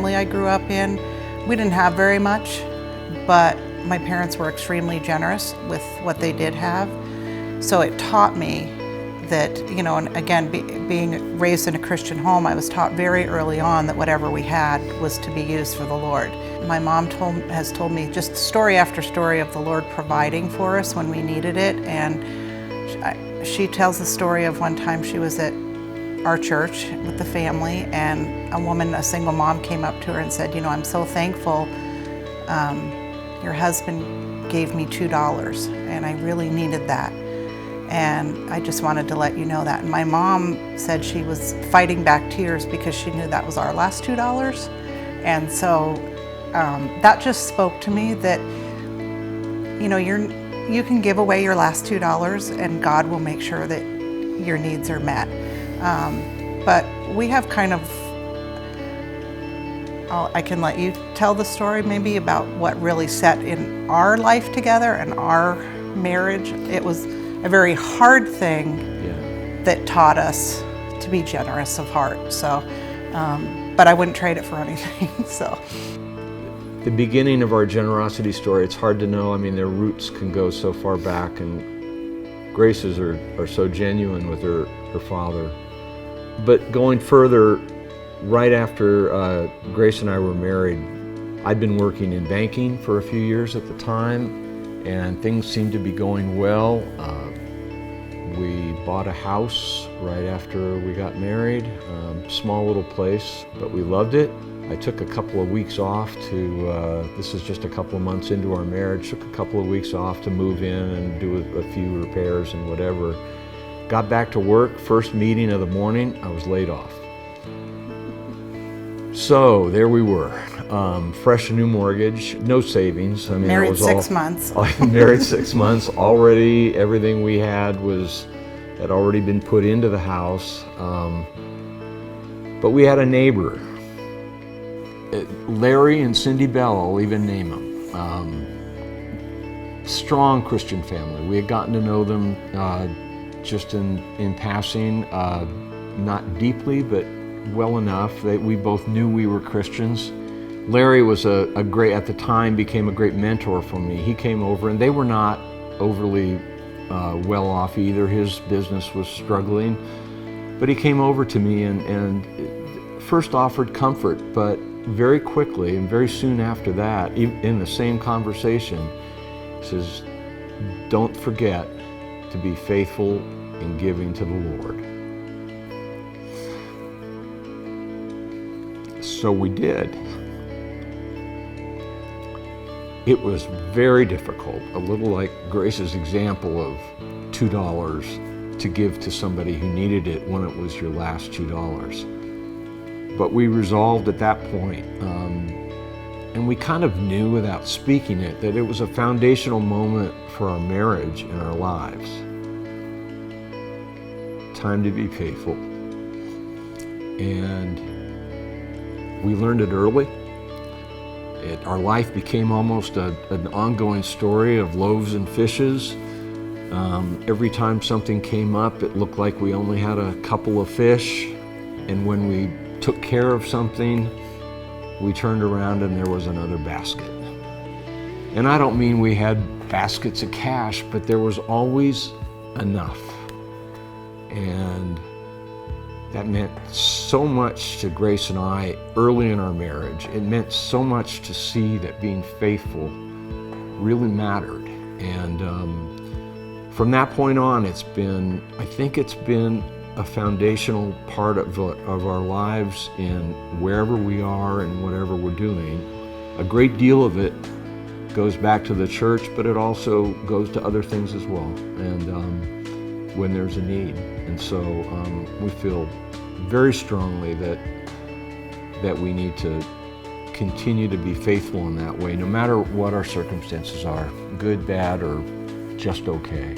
family I grew up in, we didn't have very much, but my parents were extremely generous with what they did have. So it taught me that, and again, being raised in a Christian home, I was taught very early on that whatever we had was to be used for the Lord. My mom has told me just story after story of the Lord providing for us when we needed it. And she tells the story of one time she was at our church with the family, and a single mom came up to her and said, I'm so thankful your husband gave me $2, and I really needed that. And I just wanted to let you know that. And my mom said she was fighting back tears because she knew that was our last $2. And so that just spoke to me that, you can give away your last $2 and God will make sure that your needs are met. But we have I can let you tell the story maybe about what really set in our life together and our marriage. It was a very hard thing that taught us to be generous of heart. So, but I wouldn't trade it for anything. So, the beginning of our generosity story, it's hard to know. I mean, their roots can go so far back, and Grace's are so genuine with her father. But going further, right after Grace and I were married, I'd been working in banking for a few years at the time, and things seemed to be going well. We bought a house right after we got married, small little place, but we loved it. I took a couple of weeks off this is just a couple of months into our marriage, took a couple of weeks off to move in and do a few repairs and whatever. Got back to work, first meeting of the morning, I was laid off. So there we were, fresh new mortgage, no savings. I mean, married 6 months. Married 6 months, already everything we had had already been put into the house. But we had a neighbor, Larry and Cindy Bell, I'll even name them. Strong Christian family. We had gotten to know them just in passing, not deeply, but well enough that we both knew we were Christians. Larry was at the time, became a great mentor for me. He came over, and they were not overly well off either. His business was struggling, but he came over to me and first offered comfort, but very quickly and very soon after that, in the same conversation, he says, "Don't forget to be faithful in giving to the Lord." So we did. It was very difficult, a little like Grace's example of $2 to give to somebody who needed it when it was your last $2. But we resolved at that point, and we kind of knew without speaking it, that it was a foundational moment for our marriage and our lives. Time to be faithful. And we learned it early. Our life became almost an ongoing story of loaves and fishes. Every time something came up, it looked like we only had a couple of fish. And when we took care of something, we turned around and there was another basket. And I don't mean we had baskets of cash, but there was always enough. And that meant so much to Grace and I early in our marriage. It meant so much to see that being faithful really mattered. And from that point on, I think it's been a foundational part of our lives in wherever we are and whatever we're doing. A great deal of it goes back to the church, but it also goes to other things as well, and when there's a need. And so we feel very strongly that we need to continue to be faithful in that way, no matter what our circumstances are, good, bad, or just okay.